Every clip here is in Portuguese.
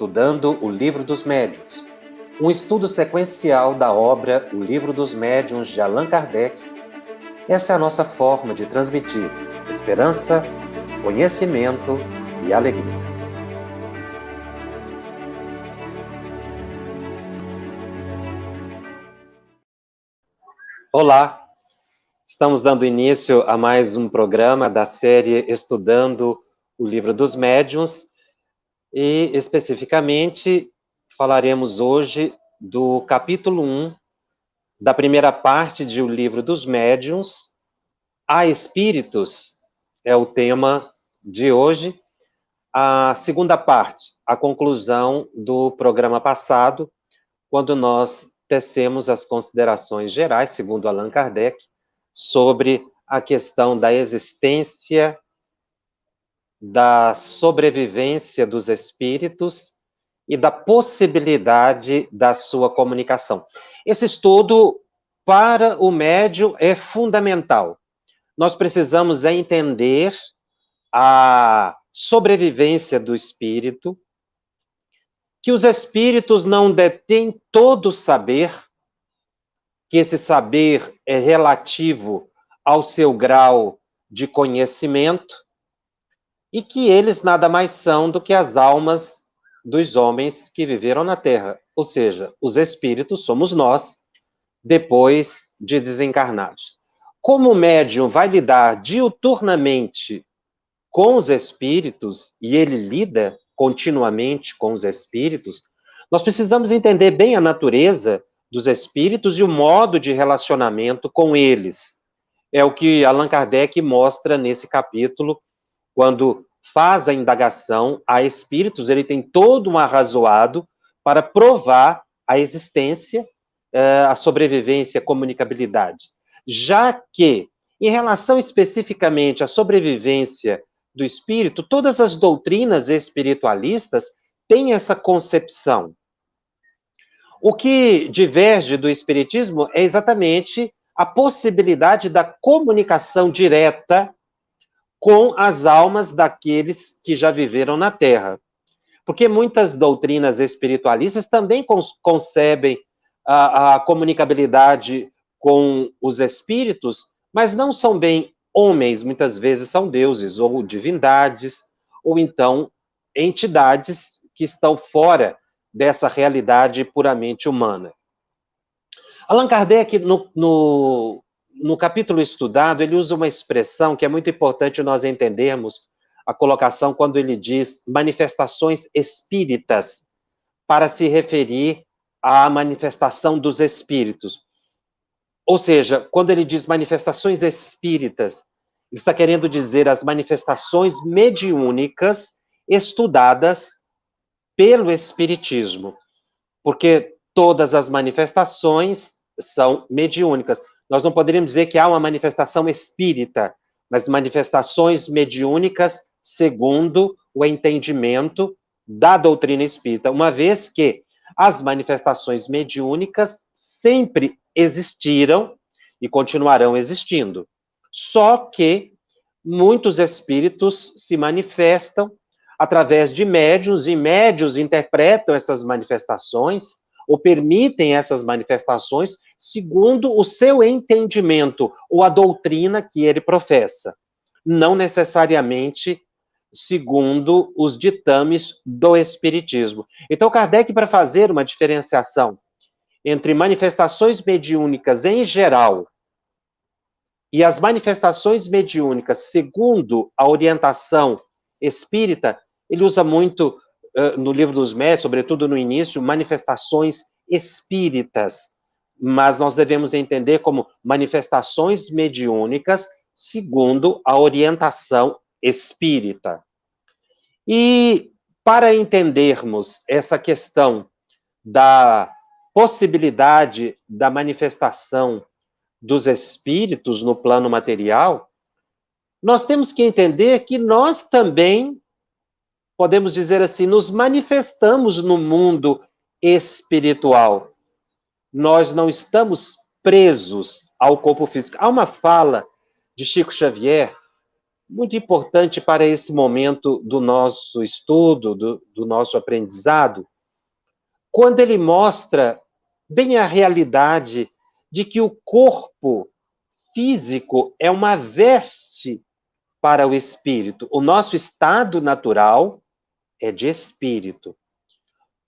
Estudando o Livro dos Médiuns, um estudo sequencial da obra O Livro dos Médiuns de Allan Kardec. Essa é a nossa forma de transmitir esperança, conhecimento e alegria. Olá, estamos dando início a mais um programa da série Estudando o Livro dos Médiuns e, especificamente, falaremos hoje do capítulo 1 da primeira parte de O Livro dos Médiuns. Há espíritos é o tema de hoje. A segunda parte, a conclusão do programa passado, quando nós tecemos as considerações gerais, segundo Allan Kardec, sobre a questão da existência, da sobrevivência dos espíritos e da possibilidade da sua comunicação. Esse estudo, para o médium, é fundamental. Nós precisamos entender a sobrevivência do espírito, que os espíritos não detêm todo o saber, que esse saber é relativo ao seu grau de conhecimento, e que eles nada mais são do que as almas dos homens que viveram na Terra, ou seja, os espíritos somos nós, depois de desencarnados. Como o médium vai lidar diuturnamente com os espíritos, e ele lida continuamente com os espíritos, nós precisamos entender bem a natureza dos espíritos e o modo de relacionamento com eles. É o que Allan Kardec mostra nesse capítulo, quando faz a indagação a espíritos, ele tem todo um arrazoado para provar a existência, a sobrevivência, a comunicabilidade. Já que, em relação especificamente à sobrevivência do espírito, todas as doutrinas espiritualistas têm essa concepção. O que diverge do espiritismo é exatamente a possibilidade da comunicação direta com as almas daqueles que já viveram na Terra. Porque muitas doutrinas espiritualistas também concebem a comunicabilidade com os espíritos, mas não são bem homens, muitas vezes são deuses, ou divindades, ou então entidades que estão fora dessa realidade puramente humana. Allan Kardec, no capítulo estudado, ele usa uma expressão que é muito importante nós entendermos a colocação quando ele diz manifestações espíritas, para se referir à manifestação dos espíritos. Ou seja, quando ele diz manifestações espíritas, ele está querendo dizer as manifestações mediúnicas estudadas pelo espiritismo, porque todas as manifestações são mediúnicas. Nós não poderíamos dizer que há uma manifestação espírita, mas manifestações mediúnicas segundo o entendimento da doutrina espírita, uma vez que as manifestações mediúnicas sempre existiram e continuarão existindo. Só que muitos espíritos se manifestam através de médiuns, e médiuns interpretam essas manifestações ou permitem essas manifestações segundo o seu entendimento ou a doutrina que ele professa, não necessariamente segundo os ditames do espiritismo. Então, Kardec, para fazer uma diferenciação entre manifestações mediúnicas em geral e as manifestações mediúnicas segundo a orientação espírita, ele usa muito no Livro dos Médiuns, sobretudo no início, manifestações espíritas, mas nós devemos entender como manifestações mediúnicas segundo a orientação espírita. E para entendermos essa questão da possibilidade da manifestação dos espíritos no plano material, nós temos que entender que nós também, podemos dizer assim, nos manifestamos no mundo espiritual. Nós não estamos presos ao corpo físico. Há uma fala de Chico Xavier, muito importante para esse momento do nosso estudo, do nosso aprendizado, quando ele mostra bem a realidade de que o corpo físico é uma veste para o espírito. O nosso estado natural é de espírito.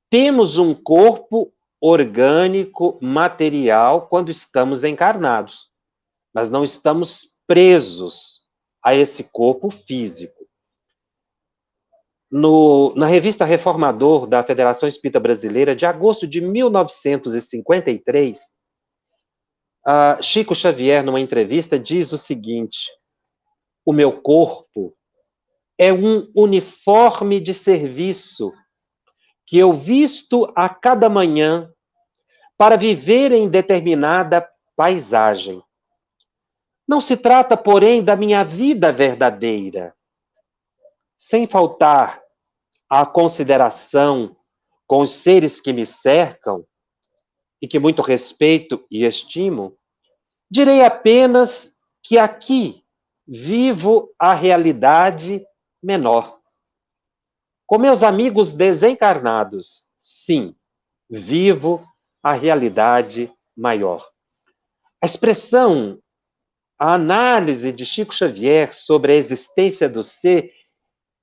Temos um corpo orgânico, material, quando estamos encarnados, mas não estamos presos a esse corpo físico. Na revista Reformador da Federação Espírita Brasileira, de agosto de 1953, Chico Xavier, numa entrevista, diz o seguinte: o meu corpo é um uniforme de serviço que eu visto a cada manhã para viver em determinada paisagem. Não se trata, porém, da minha vida verdadeira. Sem faltar à consideração com os seres que me cercam e que muito respeito e estimo, direi apenas que aqui vivo a realidade menor. Com meus amigos desencarnados, sim, vivo a realidade maior. A expressão, a análise de Chico Xavier sobre a existência do ser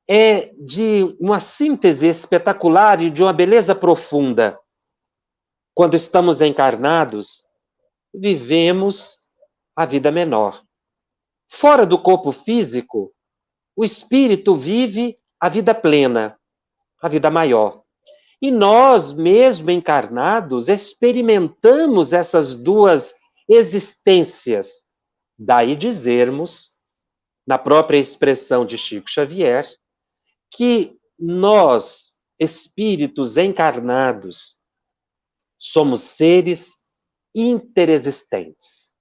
é de uma síntese espetacular e de uma beleza profunda. Quando estamos encarnados, vivemos a vida menor. Fora do corpo físico, o espírito vive a vida plena, a vida maior. E nós, mesmo encarnados, experimentamos essas duas existências. Daí dizermos, na própria expressão de Chico Xavier, que nós, espíritos encarnados, somos seres interexistentes.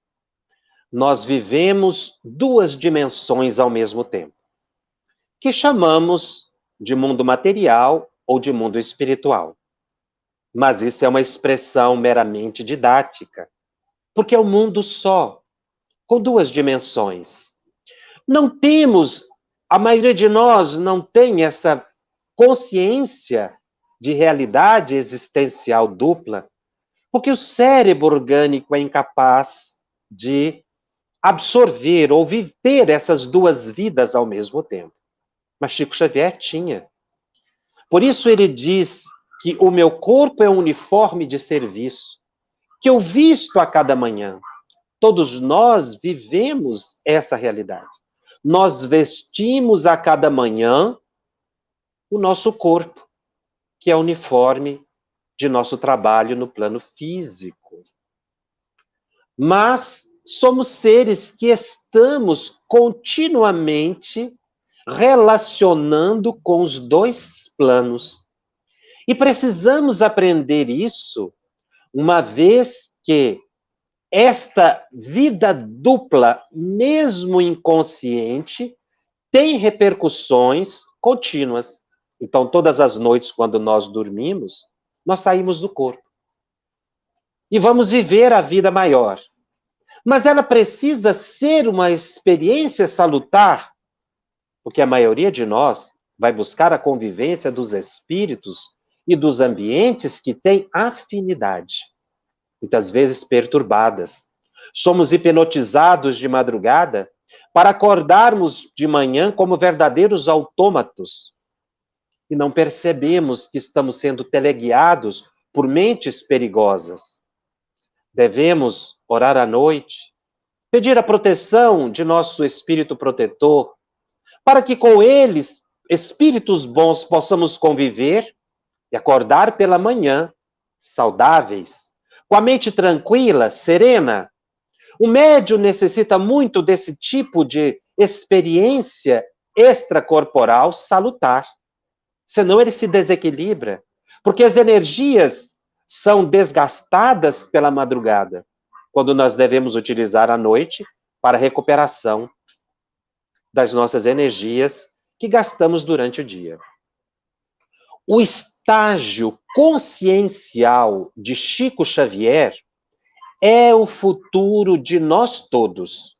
Nós vivemos duas dimensões ao mesmo tempo, que chamamos de mundo material ou de mundo espiritual. Mas isso é uma expressão meramente didática, porque é um mundo só, com duas dimensões. Não temos, a maioria de nós não tem essa consciência de realidade existencial dupla, porque o cérebro orgânico é incapaz de absorver ou viver essas duas vidas ao mesmo tempo. Mas Chico Xavier tinha. Por isso ele diz que o meu corpo é um uniforme de serviço, que eu visto a cada manhã. Todos nós vivemos essa realidade. Nós vestimos a cada manhã o nosso corpo, que é o uniforme de nosso trabalho no plano físico. Mas somos seres que estamos continuamente relacionando com os dois planos. E precisamos aprender isso, uma vez que esta vida dupla, mesmo inconsciente, tem repercussões contínuas. Então, todas as noites, quando nós dormimos, nós saímos do corpo. E vamos viver a vida maior. Mas ela precisa ser uma experiência salutar, porque a maioria de nós vai buscar a convivência dos espíritos e dos ambientes que têm afinidade, muitas vezes perturbadas. Somos hipnotizados de madrugada para acordarmos de manhã como verdadeiros autômatos e não percebemos que estamos sendo teleguiados por mentes perigosas. Devemos orar à noite, pedir a proteção de nosso espírito protetor, para que com eles, espíritos bons, possamos conviver e acordar pela manhã saudáveis, com a mente tranquila, serena. O médium necessita muito desse tipo de experiência extracorporal salutar, senão ele se desequilibra, porque as energias são desgastadas pela madrugada, quando nós devemos utilizar a noite para a recuperação das nossas energias que gastamos durante o dia. O estágio consciencial de Chico Xavier é o futuro de nós todos.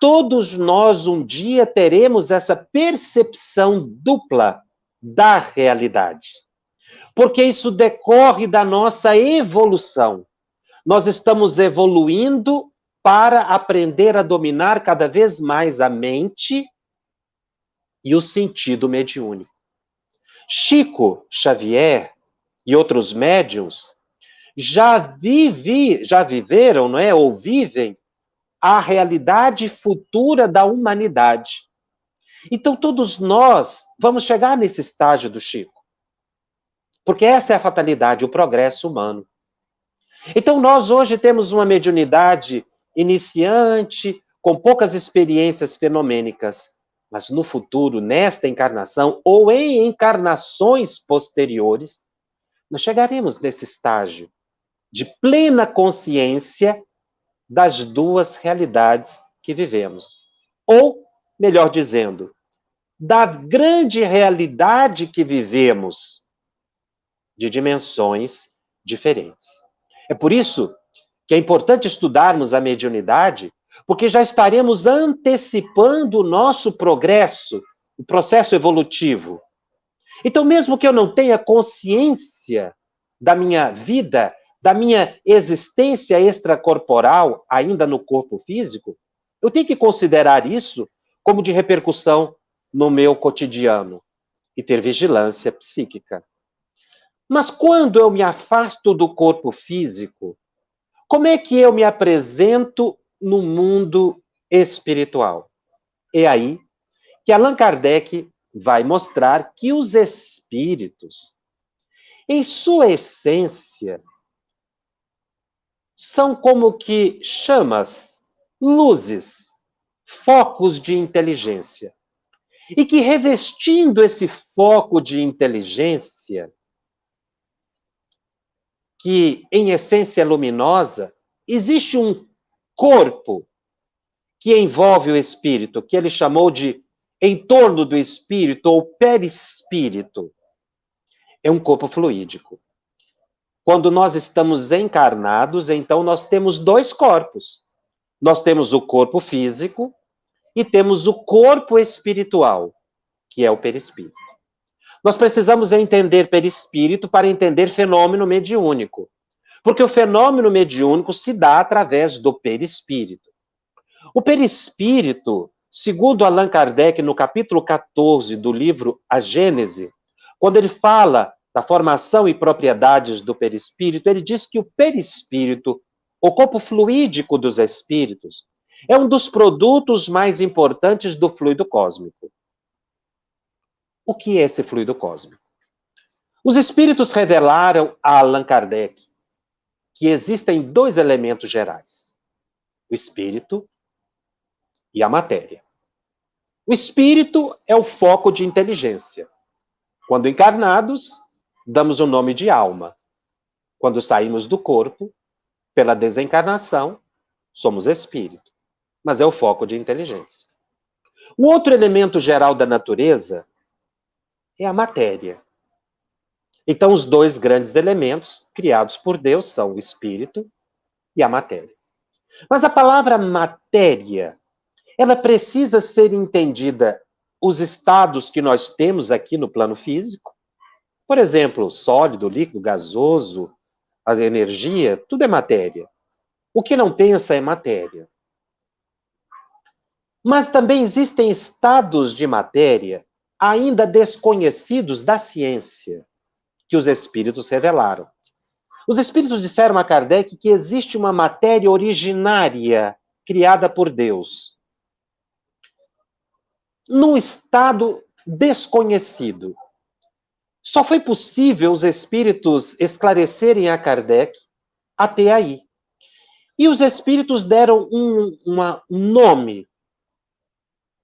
todos nós um dia teremos essa percepção dupla da realidade. Porque isso decorre da nossa evolução. Nós estamos evoluindo para aprender a dominar cada vez mais a mente e o sentido mediúnico. Chico Xavier e outros médiuns já viveram, não é, ou vivem a realidade futura da humanidade. Então, todos nós vamos chegar nesse estágio do Chico. Porque essa é a fatalidade, o progresso humano. Então, nós hoje temos uma mediunidade iniciante, com poucas experiências fenomênicas. Mas no futuro, nesta encarnação, ou em encarnações posteriores, nós chegaremos nesse estágio de plena consciência das duas realidades que vivemos. Ou, melhor dizendo, da grande realidade que vivemos, de dimensões diferentes. É por isso que é importante estudarmos a mediunidade, porque já estaremos antecipando o nosso progresso, o processo evolutivo. Então, mesmo que eu não tenha consciência da minha vida, da minha existência extracorporal, ainda no corpo físico, eu tenho que considerar isso como de repercussão no meu cotidiano e ter vigilância psíquica. Mas quando eu me afasto do corpo físico, como é que eu me apresento no mundo espiritual? É aí que Allan Kardec vai mostrar que os espíritos, em sua essência, são como que chamas, luzes, focos de inteligência. E que revestindo esse foco de inteligência, que em essência é luminosa, existe um corpo que envolve o espírito, que ele chamou de entorno do espírito ou perispírito. É um corpo fluídico. Quando nós estamos encarnados, então nós temos dois corpos. Nós temos o corpo físico e temos o corpo espiritual, que é o perispírito. Nós precisamos entender perispírito para entender fenômeno mediúnico. Porque o fenômeno mediúnico se dá através do perispírito. O perispírito, segundo Allan Kardec, no capítulo 14 do livro A Gênese, quando ele fala da formação e propriedades do perispírito, ele diz que o perispírito, o corpo fluídico dos espíritos, é um dos produtos mais importantes do fluido cósmico. O que é esse fluido cósmico? Os espíritos revelaram a Allan Kardec que existem dois elementos gerais: o espírito e a matéria. O espírito é o foco de inteligência. Quando encarnados, damos o nome de alma. Quando saímos do corpo, pela desencarnação, somos espírito. Mas é o foco de inteligência. O outro elemento geral da natureza é a matéria. Então, os dois grandes elementos criados por Deus são o espírito e a matéria. Mas a palavra matéria, ela precisa ser entendida os estados que nós temos aqui no plano físico. Por exemplo, sólido, líquido, gasoso, a energia, tudo é matéria. O que não pensa é matéria. Mas também existem estados de matéria ainda desconhecidos da ciência, que os espíritos revelaram. Os espíritos disseram a Kardec que existe uma matéria originária criada por Deus, num estado desconhecido. Só foi possível os espíritos esclarecerem a Kardec até aí. E os espíritos deram um nome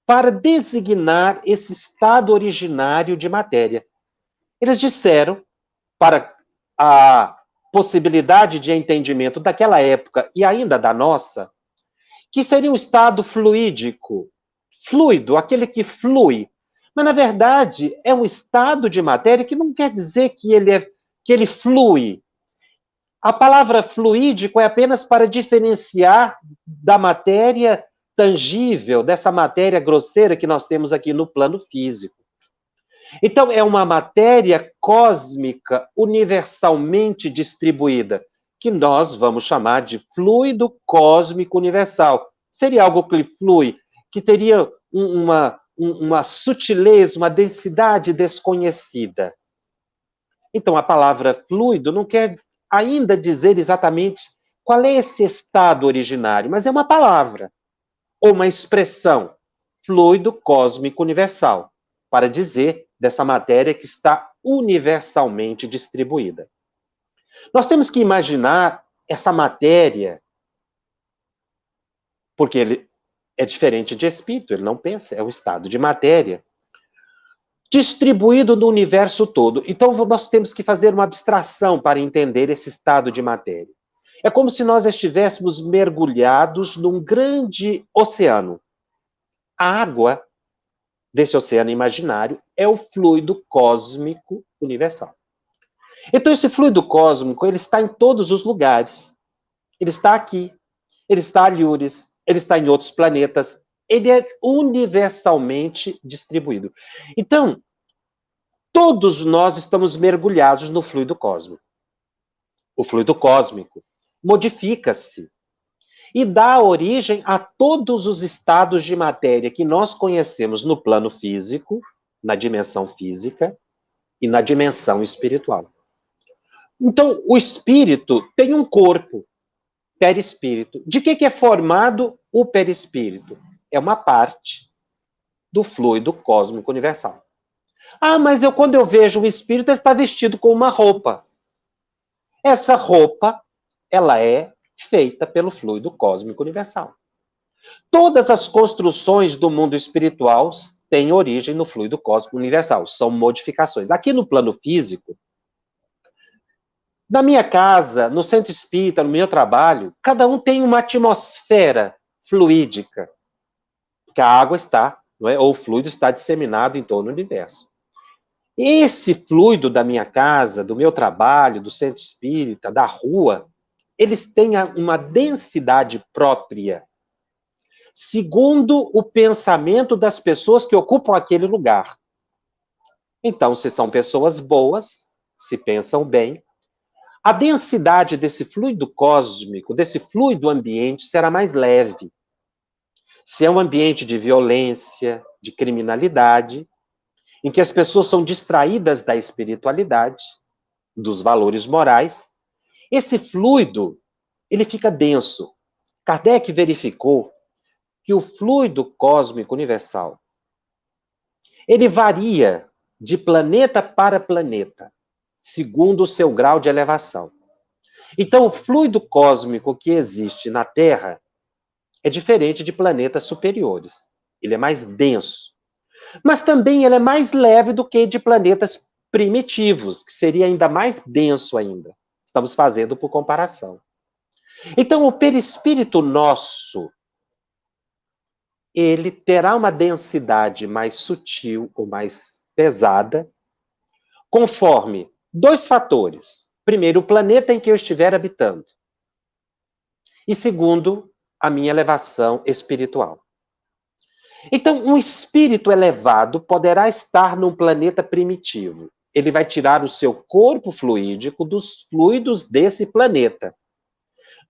para designar esse estado originário de matéria. Eles disseram, para a possibilidade de entendimento daquela época e ainda da nossa, que seria um estado fluídico, fluido, aquele que flui. Mas, na verdade, é um estado de matéria que não quer dizer que ele flui. A palavra fluídico é apenas para diferenciar da matéria tangível dessa matéria grosseira que nós temos aqui no plano físico. Então, é uma matéria cósmica universalmente distribuída, que nós vamos chamar de fluido cósmico universal. Seria algo que flui, que teria uma sutileza, uma densidade desconhecida. Então, a palavra fluido não quer ainda dizer exatamente qual é esse estado originário, mas é uma palavra, ou uma expressão, fluido cósmico universal, para dizer dessa matéria que está universalmente distribuída. Nós temos que imaginar essa matéria, porque ele é diferente de espírito, ele não pensa, é um estado de matéria, distribuído no universo todo. Então, nós temos que fazer uma abstração para entender esse estado de matéria. É como se nós estivéssemos mergulhados num grande oceano. A água desse oceano imaginário é o fluido cósmico universal. Então, esse fluido cósmico, ele está em todos os lugares. Ele está aqui, ele está alhures, ele está em outros planetas, ele é universalmente distribuído. Então, todos nós estamos mergulhados no fluido cósmico. O fluido cósmico modifica-se e dá origem a todos os estados de matéria que nós conhecemos no plano físico, na dimensão física e na dimensão espiritual. Então, o espírito tem um corpo, perispírito. De que é formado o perispírito? É uma parte do fluido cósmico universal. Ah, mas quando eu vejo o espírito, ele está vestido com uma roupa. Essa roupa, ela é feita pelo fluido cósmico universal. Todas as construções do mundo espiritual têm origem no fluido cósmico universal, são modificações. Aqui no plano físico, na minha casa, no centro espírita, no meu trabalho, cada um tem uma atmosfera fluídica, porque a água está, não é? Ou o fluido está disseminado em todo o universo. Esse fluido da minha casa, do meu trabalho, do centro espírita, da rua, eles têm uma densidade própria, segundo o pensamento das pessoas que ocupam aquele lugar. Então, se são pessoas boas, se pensam bem, a densidade desse fluido cósmico, desse fluido ambiente, será mais leve. Se é um ambiente de violência, de criminalidade, em que as pessoas são distraídas da espiritualidade, dos valores morais, esse fluido, ele fica denso. Kardec verificou que o fluido cósmico universal, ele varia de planeta para planeta, segundo o seu grau de elevação. Então, o fluido cósmico que existe na Terra é diferente de planetas superiores. Ele é mais denso. Mas também ele é mais leve do que de planetas primitivos, que seria ainda mais denso ainda. Estamos fazendo por comparação. Então, o perispírito nosso, ele terá uma densidade mais sutil ou mais pesada, conforme dois fatores. Primeiro, o planeta em que eu estiver habitando. E segundo, a minha elevação espiritual. Então, um espírito elevado poderá estar num planeta primitivo. Ele vai tirar o seu corpo fluídico dos fluidos desse planeta.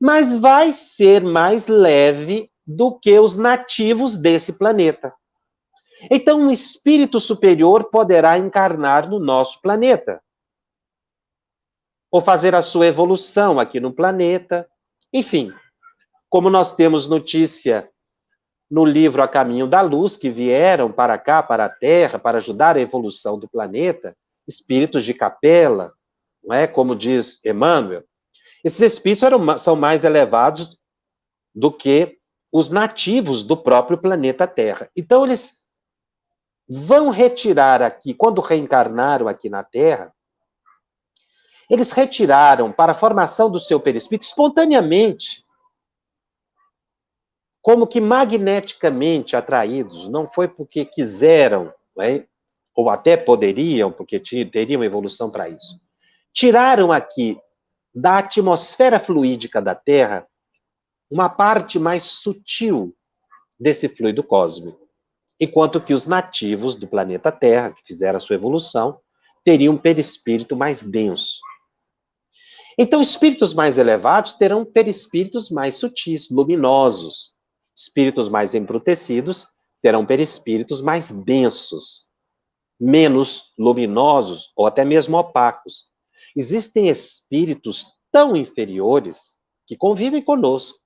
Mas vai ser mais leve do que os nativos desse planeta. Então, um espírito superior poderá encarnar no nosso planeta. Ou fazer a sua evolução aqui no planeta. Enfim, como nós temos notícia no livro A Caminho da Luz, que vieram para cá, para a Terra, para ajudar a evolução do planeta, espíritos de capela, não é? Como diz Emmanuel, esses espíritos são mais elevados do que os nativos do próprio planeta Terra. Então, eles vão retirar aqui, quando reencarnaram aqui na Terra, eles retiraram para a formação do seu perispírito espontaneamente, como que magneticamente atraídos, não foi porque quiseram, né, ou até poderiam, porque teriam evolução para isso. Tiraram aqui da atmosfera fluídica da Terra uma parte mais sutil, desse fluido cósmico, enquanto que os nativos do planeta Terra, que fizeram a sua evolução, teriam um perispírito mais denso. Então, espíritos mais elevados terão perispíritos mais sutis, luminosos. Espíritos mais embrutecidos terão perispíritos mais densos, menos luminosos ou até mesmo opacos. Existem espíritos tão inferiores que convivem conosco,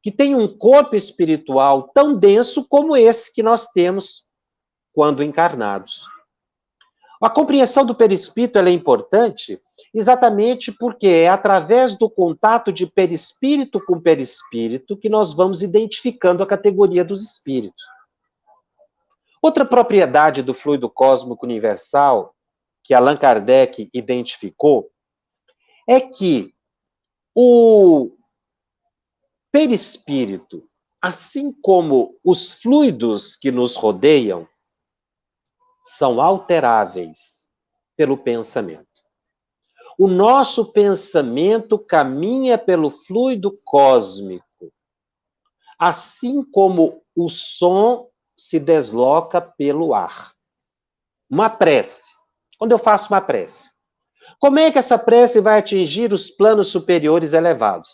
que têm um corpo espiritual tão denso como esse que nós temos quando encarnados. A compreensão do perispírito é importante exatamente porque é através do contato de perispírito com perispírito que nós vamos identificando a categoria dos espíritos. Outra propriedade do fluido cósmico universal que Allan Kardec identificou é que o perispírito, assim como os fluidos que nos rodeiam, são alteráveis pelo pensamento. O nosso pensamento caminha pelo fluido cósmico, assim como o som se desloca pelo ar. Uma prece. Quando eu faço uma prece, como é que essa prece vai atingir os planos superiores elevados?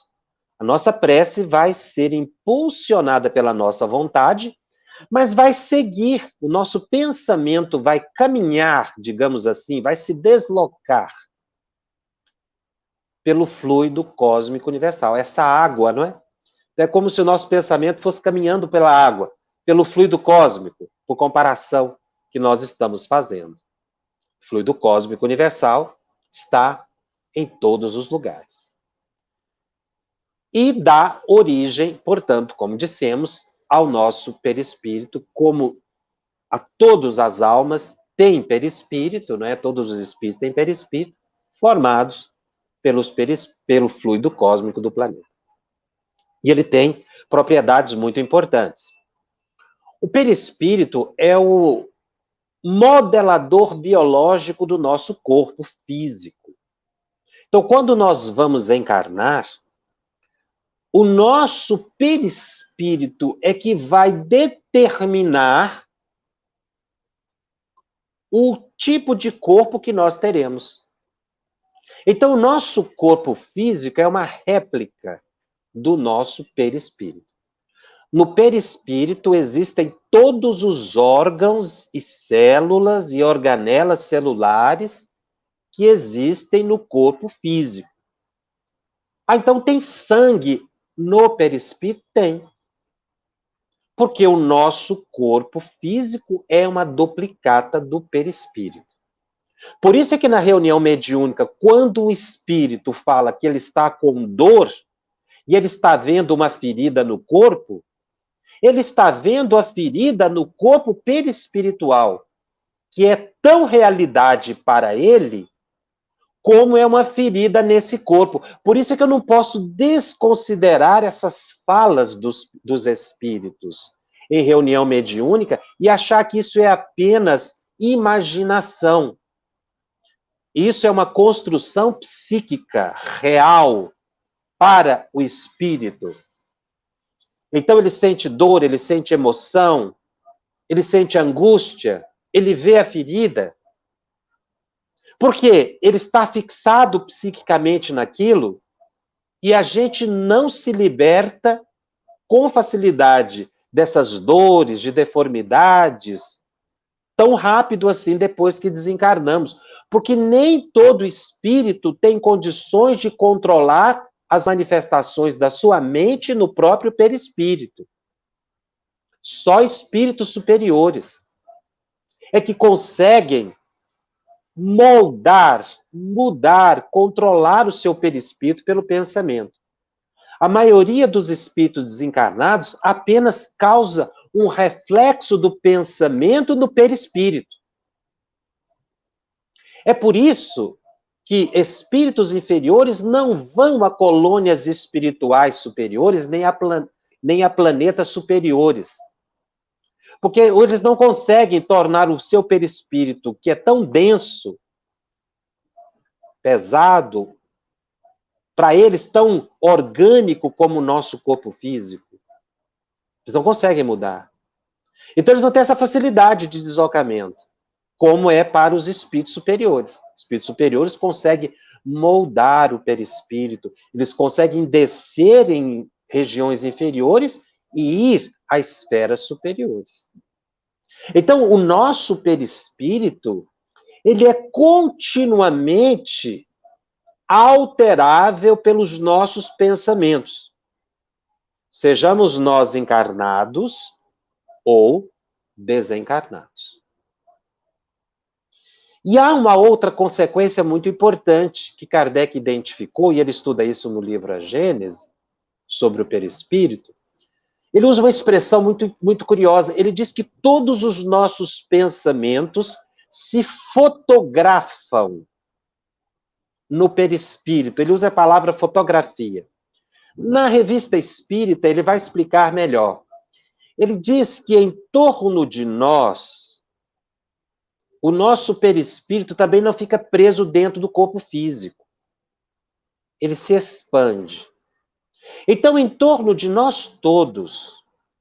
A nossa prece vai ser impulsionada pela nossa vontade, mas vai seguir, o nosso pensamento vai caminhar, digamos assim, vai se deslocar pelo fluido cósmico universal. Essa água, não é? É como se o nosso pensamento fosse caminhando pela água, pelo fluido cósmico, por comparação que nós estamos fazendo. O fluido cósmico universal está em todos os lugares. E dá origem, portanto, como dissemos, ao nosso perispírito, como a todas as almas têm perispírito, né? Todos os espíritos têm perispírito, formados pelo fluido cósmico do planeta. E ele tem propriedades muito importantes. O perispírito é o modelador biológico do nosso corpo físico. Então, quando nós vamos encarnar, o nosso perispírito é que vai determinar o tipo de corpo que nós teremos. Então, o nosso corpo físico é uma réplica do nosso perispírito. No perispírito existem todos os órgãos e células e organelas celulares que existem no corpo físico. Ah, então tem sangue no perispírito? Tem. Porque o nosso corpo físico é uma duplicata do perispírito. Por isso é que na reunião mediúnica, quando o espírito fala que ele está com dor e ele está vendo uma ferida no corpo, ele está vendo a ferida no corpo perispiritual, que é tão realidade para ele como é uma ferida nesse corpo. Por isso é que eu não posso desconsiderar essas falas dos espíritos em reunião mediúnica e achar que isso é apenas imaginação. Isso é uma construção psíquica real para o espírito. Então ele sente dor, ele sente emoção, ele sente angústia, ele vê a ferida. Porque ele está fixado psiquicamente naquilo e a gente não se liberta com facilidade dessas dores, de deformidades, tão rápido assim depois que desencarnamos. Porque nem todo espírito tem condições de controlar as manifestações da sua mente no próprio perispírito. Só espíritos superiores é que conseguem moldar, mudar, controlar o seu perispírito pelo pensamento. A maioria dos espíritos desencarnados apenas causa um reflexo do pensamento no perispírito. É por isso que espíritos inferiores não vão a colônias espirituais superiores, nem a planetas superiores. Porque eles não conseguem tornar o seu perispírito, que é tão denso, pesado, para eles tão orgânico como o nosso corpo físico. Eles não conseguem mudar. Então eles não têm essa facilidade de deslocamento, como é para os espíritos superiores. Os espíritos superiores conseguem moldar o perispírito, eles conseguem descer em regiões inferiores e ir a esferas superiores. Então, o nosso perispírito, ele é continuamente alterável pelos nossos pensamentos. Sejamos nós encarnados ou desencarnados. E há uma outra consequência muito importante que Kardec identificou, e ele estuda isso no livro A Gênese, sobre o perispírito. Ele usa uma expressão muito curiosa. Ele diz que todos os nossos pensamentos se fotografam no perispírito. Ele usa a palavra fotografia. Na revista Espírita, ele vai explicar melhor. Ele diz que em torno de nós, o nosso perispírito também não fica preso dentro do corpo físico. Ele se expande. Então, em torno de nós todos,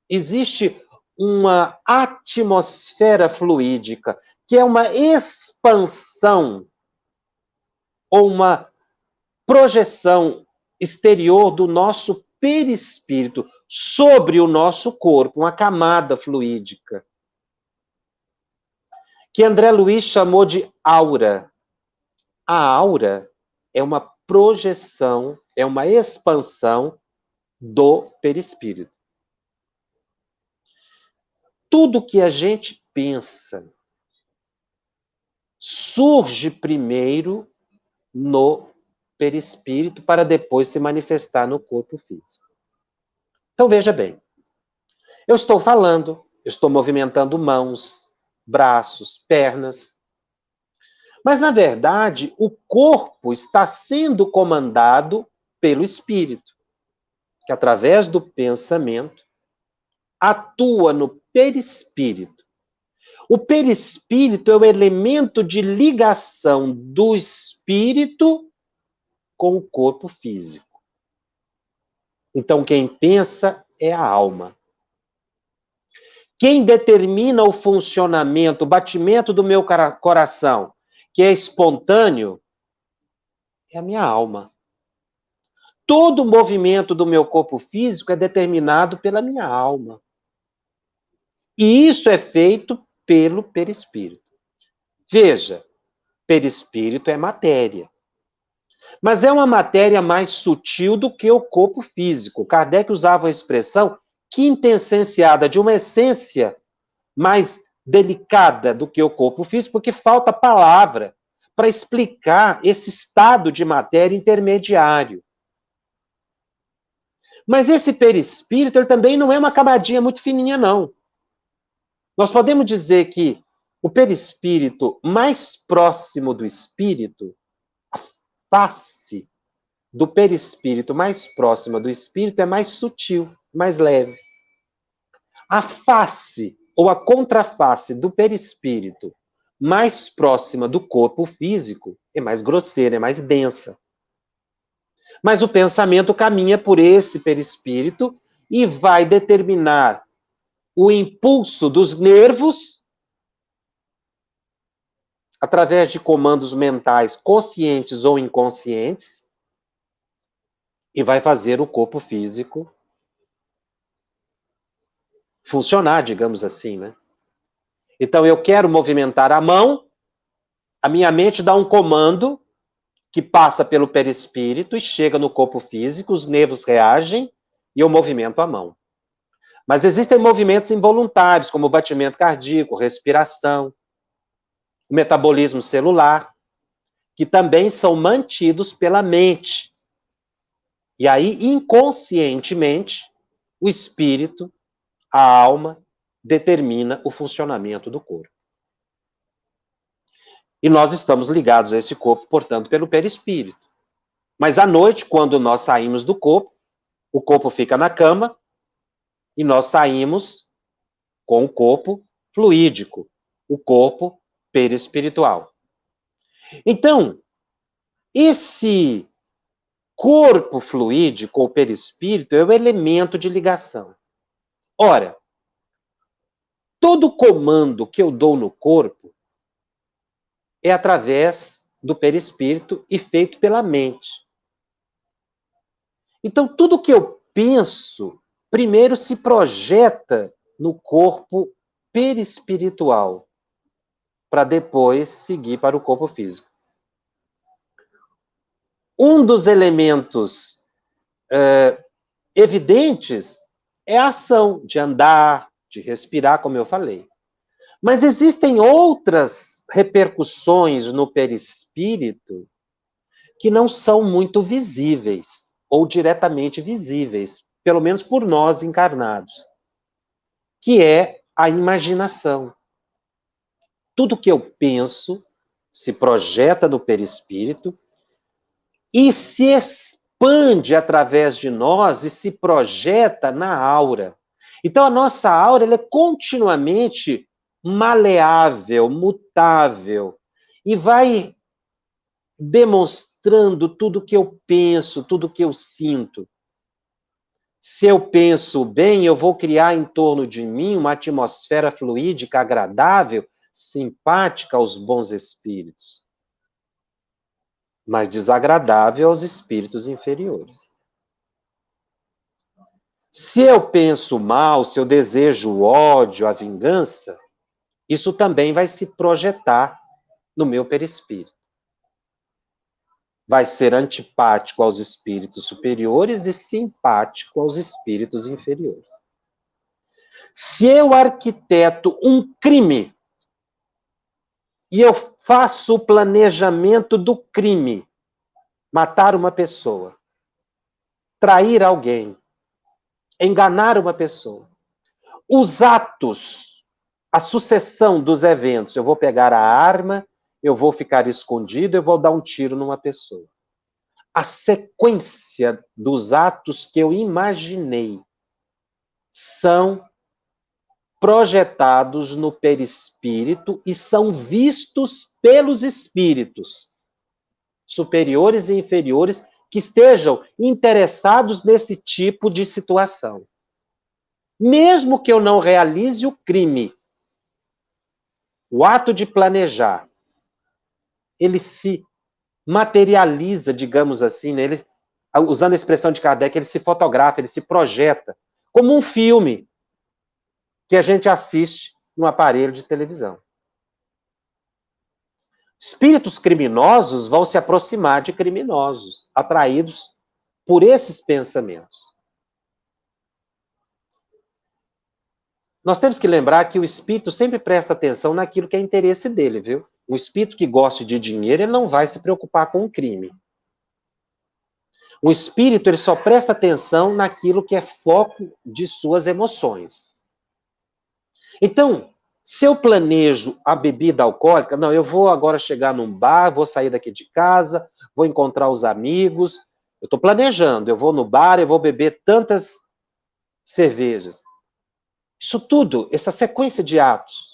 existe uma atmosfera fluídica, que é uma expansão ou uma projeção exterior do nosso perispírito sobre o nosso corpo, uma camada fluídica, que André Luiz chamou de aura. A aura é uma projeção, é uma expansão do perispírito. Tudo que a gente pensa surge primeiro no perispírito para depois se manifestar no corpo físico. Então veja bem, eu estou falando, eu estou movimentando mãos, braços, pernas, mas na verdade o corpo está sendo comandado pelo espírito, que através do pensamento atua no perispírito. O perispírito é o elemento de ligação do espírito com o corpo físico. Então, quem pensa é a alma. Quem determina o funcionamento, o batimento do meu coração, que é espontâneo, é a minha alma. Todo o movimento do meu corpo físico é determinado pela minha alma. E isso é feito pelo perispírito. Veja, perispírito é matéria. Mas é uma matéria mais sutil do que o corpo físico. Kardec usava a expressão quintessenciada, de uma essência mais delicada do que o corpo físico, porque falta palavra para explicar esse estado de matéria intermediário. Mas esse perispírito ele também não é uma camadinha muito fininha, não. Nós podemos dizer que o perispírito mais próximo do espírito, a face do perispírito mais próxima do espírito é mais sutil, mais leve. A face ou a contraface do perispírito mais próxima do corpo físico é mais grosseira, é mais densa. Mas o pensamento caminha por esse perispírito e vai determinar o impulso dos nervos através de comandos mentais conscientes ou inconscientes e vai fazer o corpo físico funcionar, digamos assim, né? Então, eu quero movimentar a mão, a minha mente dá um comando que passa pelo perispírito e chega no corpo físico, os nervos reagem e eu movimento a mão. Mas existem movimentos involuntários, como o batimento cardíaco, respiração, o metabolismo celular, que também são mantidos pela mente. E aí, inconscientemente, o espírito, a alma, determina o funcionamento do corpo. E nós estamos ligados a esse corpo, portanto, pelo perispírito. Mas à noite, quando nós saímos do corpo, o corpo fica na cama e nós saímos com o corpo fluídico, o corpo perispiritual. Então, esse corpo fluídico ou perispírito é o elemento de ligação. Ora, todo comando que eu dou no corpo é através do perispírito e feito pela mente. Então, tudo que eu penso, primeiro se projeta no corpo perispiritual, para depois seguir para o corpo físico. Um dos elementos evidentes é a ação de andar, de respirar, como eu falei. Mas existem outras repercussões no perispírito que não são muito visíveis, ou diretamente visíveis, pelo menos por nós encarnados, que é a imaginação. Tudo que eu penso se projeta no perispírito e se expande através de nós e se projeta na aura. Então, a nossa aura ela é continuamente maleável, mutável, e vai demonstrando tudo que eu penso, tudo que eu sinto. Se eu penso bem, eu vou criar em torno de mim uma atmosfera fluídica agradável, simpática aos bons espíritos, mas desagradável aos espíritos inferiores. Se eu penso mal, se eu desejo o ódio, a vingança, isso também vai se projetar no meu perispírito. Vai ser antipático aos espíritos superiores e simpático aos espíritos inferiores. Se eu arquiteto um crime e eu faço o planejamento do crime, matar uma pessoa, trair alguém, enganar uma pessoa, os atos, a sucessão dos eventos, eu vou pegar a arma, eu vou ficar escondido, eu vou dar um tiro numa pessoa. A sequência dos atos que eu imaginei são projetados no perispírito e são vistos pelos espíritos superiores e inferiores que estejam interessados nesse tipo de situação. Mesmo que eu não realize o crime, o ato de planejar, ele se materializa, digamos assim, né? Ele, usando a expressão de Kardec, ele se fotografa, ele se projeta, como um filme que a gente assiste no aparelho de televisão. Espíritos criminosos vão se aproximar de criminosos, atraídos por esses pensamentos. Nós temos que lembrar que o espírito sempre presta atenção naquilo que é interesse dele, viu? Um espírito que gosta de dinheiro, ele não vai se preocupar com o crime. O espírito, ele só presta atenção naquilo que é foco de suas emoções. Então, se eu planejo a bebida alcoólica, não, eu vou agora chegar num bar, vou sair daqui de casa, vou encontrar os amigos, eu estou planejando, eu vou no bar, eu vou beber tantas cervejas. Isso tudo, essa sequência de atos,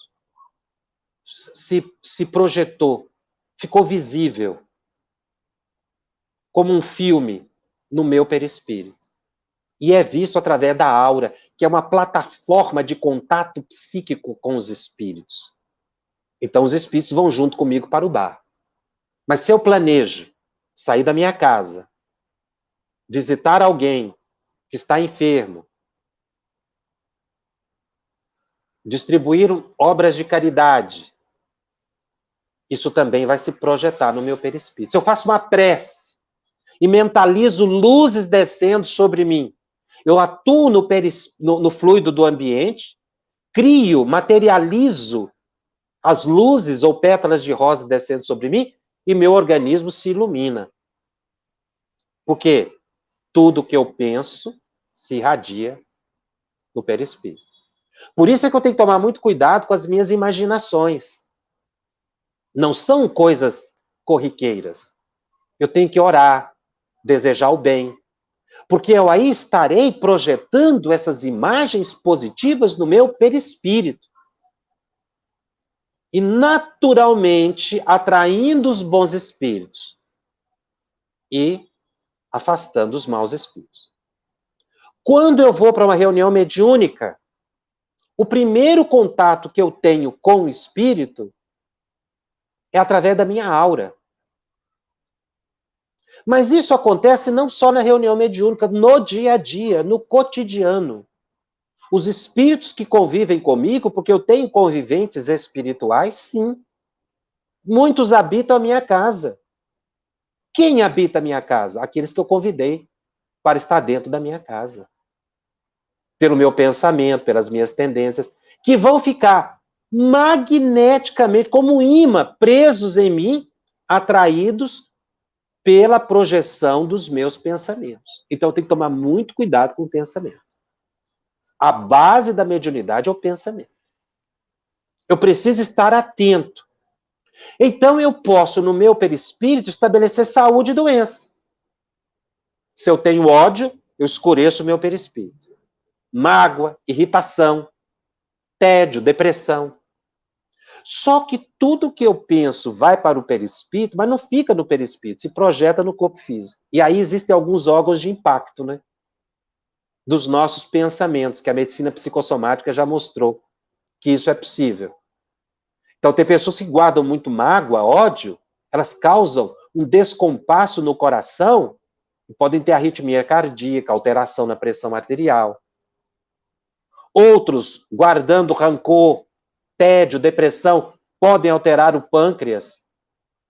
se projetou, ficou visível, como um filme no meu perispírito. E é visto através da aura, que é uma plataforma de contato psíquico com os espíritos. Então os espíritos vão junto comigo para o bar. Mas se eu planejo sair da minha casa, visitar alguém que está enfermo, distribuir obras de caridade, isso também vai se projetar no meu perispírito. Se eu faço uma prece e mentalizo luzes descendo sobre mim, eu atuo no fluido do ambiente, crio, materializo as luzes ou pétalas de rosa descendo sobre mim e meu organismo se ilumina. Porque tudo que eu penso se irradia no perispírito. Por isso é que eu tenho que tomar muito cuidado com as minhas imaginações. Não são coisas corriqueiras. Eu tenho que orar, desejar o bem, porque eu aí estarei projetando essas imagens positivas no meu perispírito. E naturalmente atraindo os bons espíritos e afastando os maus espíritos. Quando eu vou para uma reunião mediúnica, O primeiro contato que eu tenho com o espírito é através da minha aura. Mas isso acontece não só na reunião mediúnica, no dia a dia, no cotidiano. Os espíritos que convivem comigo, porque eu tenho conviventes espirituais, sim. Muitos habitam a minha casa. Quem habita a minha casa? Aqueles que eu convidei para estar dentro da minha casa. Pelo meu pensamento, pelas minhas tendências, que vão ficar magneticamente, como um imã, presos em mim, atraídos pela projeção dos meus pensamentos. Então eu tenho que tomar muito cuidado com o pensamento. A base da mediunidade é o pensamento. Eu preciso estar atento. Então eu posso, no meu perispírito, estabelecer saúde e doença. Se eu tenho ódio, eu escureço o meu perispírito. Mágoa, irritação, tédio, depressão. Só que tudo que eu penso vai para o perispírito, mas não fica no perispírito, se projeta no corpo físico. E aí existem alguns órgãos de impacto, né? Dos nossos pensamentos, que a medicina psicossomática já mostrou que isso é possível. Então, tem pessoas que guardam muito mágoa, ódio, elas causam um descompasso no coração e podem ter arritmia cardíaca, alteração na pressão arterial. Outros, guardando rancor, tédio, depressão, podem alterar o pâncreas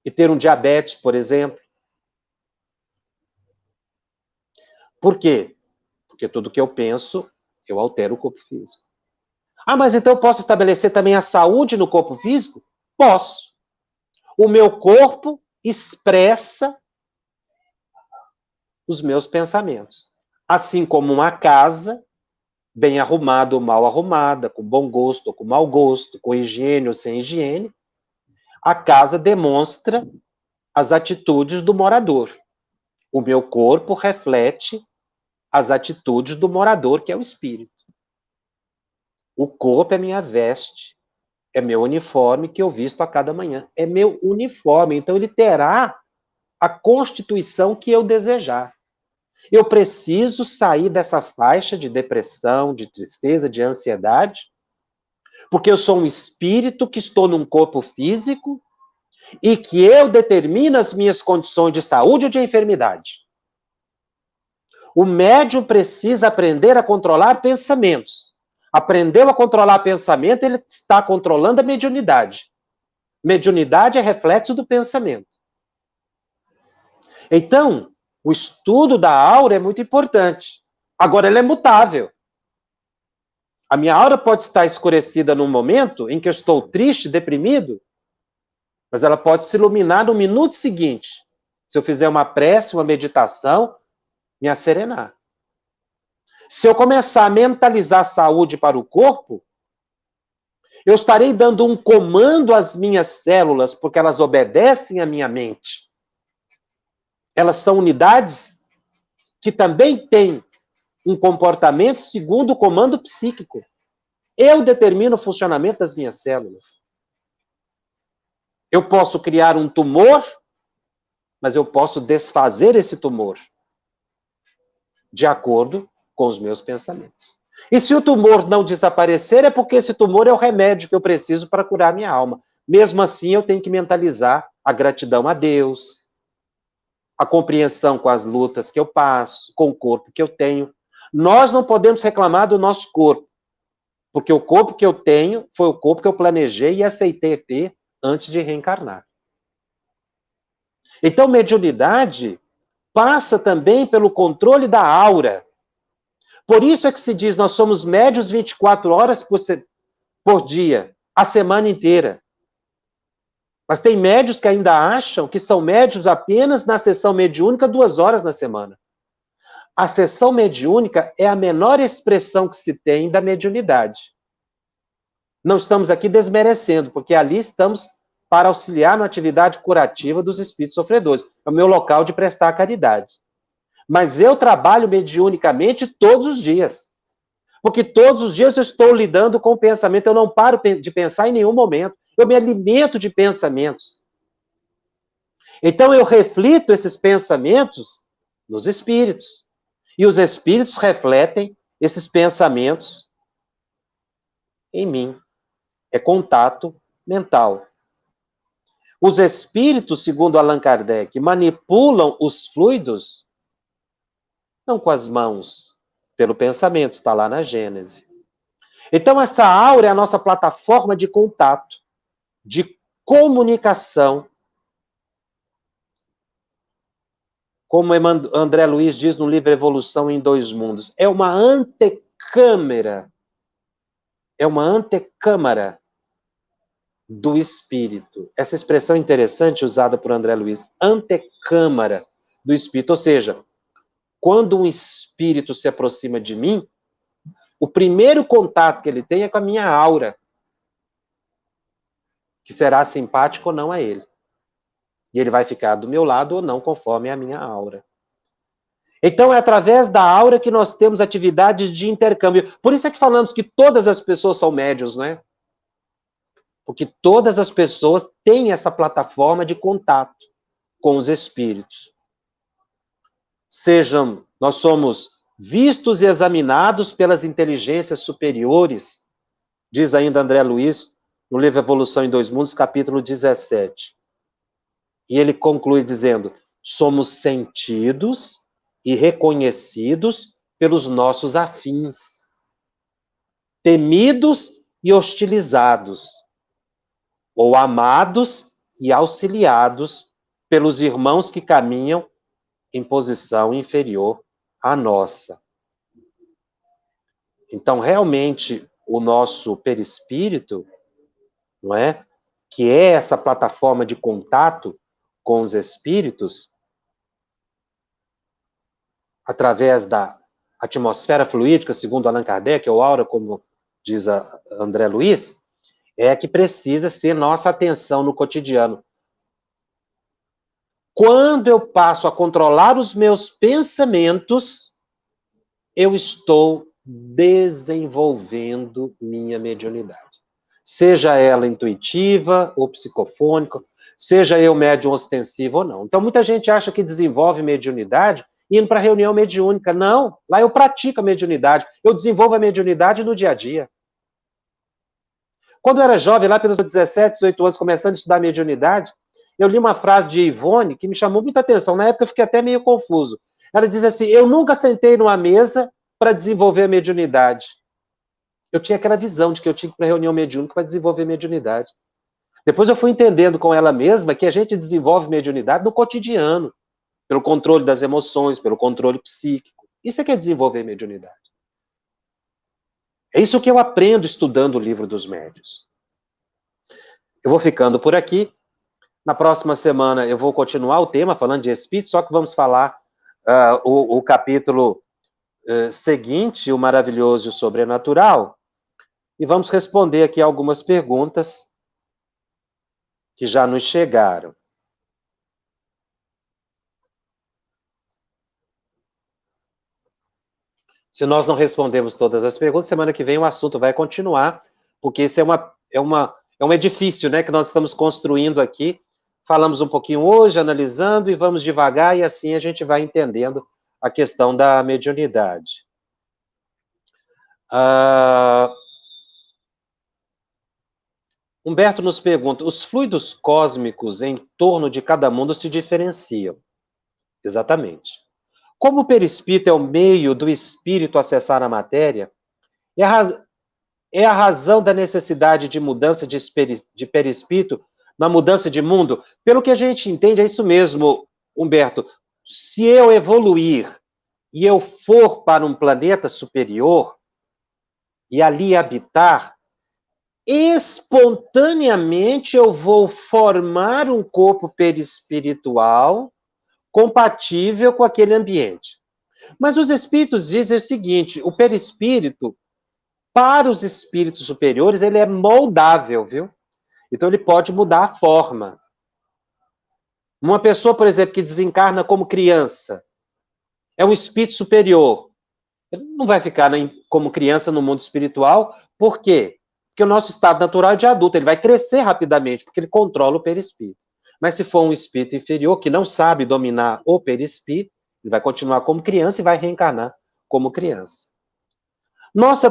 e ter um diabetes, por exemplo. Por quê? Porque tudo que eu penso, eu altero o corpo físico. Ah, mas então eu posso estabelecer também a saúde no corpo físico? Posso. O meu corpo expressa os meus pensamentos. Assim como uma casa, bem arrumada ou mal arrumada, com bom gosto ou com mau gosto, com higiene ou sem higiene, a casa demonstra as atitudes do morador. O meu corpo reflete as atitudes do morador, que é o espírito. O corpo é minha veste, é meu uniforme que eu visto a cada manhã. É meu uniforme, então ele terá a constituição que eu desejar. Eu preciso sair dessa faixa de depressão, de tristeza, de ansiedade, porque eu sou um espírito que estou num corpo físico e que eu determino as minhas condições de saúde ou de enfermidade. O médium precisa aprender a controlar pensamentos. Aprendeu a controlar pensamento, ele está controlando a mediunidade. Mediunidade é reflexo do pensamento. Então, o estudo da aura é muito importante. Agora, ela é mutável. A minha aura pode estar escurecida num momento em que eu estou triste, deprimido, mas ela pode se iluminar no minuto seguinte. Se eu fizer uma prece, uma meditação, me asserenar. Se eu começar a mentalizar saúde para o corpo, eu estarei dando um comando às minhas células, porque elas obedecem à minha mente. Elas são unidades que também têm um comportamento segundo o comando psíquico. Eu determino o funcionamento das minhas células. Eu posso criar um tumor, mas eu posso desfazer esse tumor de acordo com os meus pensamentos. E se o tumor não desaparecer, é porque esse tumor é o remédio que eu preciso para curar minha alma. Mesmo assim, eu tenho que mentalizar a gratidão a Deus, a compreensão com as lutas que eu passo, com o corpo que eu tenho. Nós não podemos reclamar do nosso corpo, porque o corpo que eu tenho foi o corpo que eu planejei e aceitei ter antes de reencarnar. Então, mediunidade passa também pelo controle da aura. Por isso é que se diz, nós somos médios 24 horas por dia, a semana inteira. Mas tem médios que ainda acham que são médios apenas na sessão mediúnica 2 horas na semana. A sessão mediúnica é a menor expressão que se tem da mediunidade. Não estamos aqui desmerecendo, porque ali estamos para auxiliar na atividade curativa dos espíritos sofredores. É o meu local de prestar caridade. Mas eu trabalho mediunicamente todos os dias. Porque todos os dias eu estou lidando com o pensamento, eu não paro de pensar em nenhum momento. Eu me alimento de pensamentos. Então eu reflito esses pensamentos nos espíritos. E os espíritos refletem esses pensamentos em mim. É contato mental. Os espíritos, segundo Allan Kardec, manipulam os fluidos não com as mãos, pelo pensamento, está lá na Gênese. Então, essa aura é a nossa plataforma de contato, de comunicação. Como André Luiz diz no livro Evolução em Dois Mundos, é uma antecâmara. É uma antecâmara do espírito. Essa expressão é interessante usada por André Luiz. Antecâmara do espírito. Ou seja, quando um espírito se aproxima de mim, o primeiro contato que ele tem é com a minha aura, que será simpático ou não a ele. E ele vai ficar do meu lado ou não, conforme a minha aura. Então, é através da aura que nós temos atividades de intercâmbio. Por isso é que falamos que todas as pessoas são médiuns, né? Porque todas as pessoas têm essa plataforma de contato com os espíritos. Sejam, nós somos vistos e examinados pelas inteligências superiores, diz ainda André Luiz, no livro Evolução em Dois Mundos, capítulo 17. E ele conclui dizendo, somos sentidos e reconhecidos pelos nossos afins, temidos e hostilizados, ou amados e auxiliados pelos irmãos que caminham em posição inferior à nossa. Então, realmente, o nosso perispírito, não é? Que é essa plataforma de contato com os espíritos, através da atmosfera fluídica, segundo Allan Kardec, ou aura, como diz André Luiz, é que precisa ser nossa atenção no cotidiano. Quando eu passo a controlar os meus pensamentos, eu estou desenvolvendo minha mediunidade. Seja ela intuitiva ou psicofônica, seja eu médium ostensivo ou não. Então, muita gente acha que desenvolve mediunidade indo para reunião mediúnica. Não, lá eu pratico a mediunidade. Eu desenvolvo a mediunidade no dia a dia. Quando eu era jovem, lá pelos 17, 18 anos, começando a estudar mediunidade, eu li uma frase de Ivone que me chamou muita atenção. Na época eu fiquei até meio confuso. Ela diz assim, eu nunca sentei numa mesa para desenvolver a mediunidade. Eu tinha aquela visão de que eu tinha que ir para reunião mediúnica para desenvolver mediunidade. Depois eu fui entendendo com ela mesma que a gente desenvolve mediunidade no cotidiano, pelo controle das emoções, pelo controle psíquico. Isso é que é desenvolver mediunidade. É isso que eu aprendo estudando o livro dos médiuns. Eu vou ficando por aqui. Na próxima semana eu vou continuar o tema, falando de espírito, só que vamos falar o capítulo seguinte, o maravilhoso e o sobrenatural, e vamos responder aqui algumas perguntas que já nos chegaram. Se nós não respondemos todas as perguntas, semana que vem o assunto vai continuar, porque esse é um edifício, né, que nós estamos construindo aqui. Falamos um pouquinho hoje, analisando, e vamos devagar, e assim a gente vai entendendo a questão da mediunidade. Humberto nos pergunta, os fluidos cósmicos em torno de cada mundo se diferenciam? Exatamente. Como o perispírito é o meio do espírito acessar a matéria, é a razão da necessidade de mudança de perispírito na mudança de mundo? Pelo que a gente entende, é isso mesmo, Humberto. Se eu evoluir e eu for para um planeta superior e ali habitar, espontaneamente eu vou formar um corpo perispiritual compatível com aquele ambiente. Mas os espíritos dizem o seguinte, o perispírito, para os espíritos superiores, ele é moldável, viu? Então ele pode mudar a forma. Uma pessoa, por exemplo, que desencarna como criança, é um espírito superior. Ele não vai ficar como criança no mundo espiritual, por quê? Porque o nosso estado natural é de adulto, ele vai crescer rapidamente, porque ele controla o perispírito. Mas se for um espírito inferior, que não sabe dominar o perispírito, ele vai continuar como criança e vai reencarnar como criança. Nossa,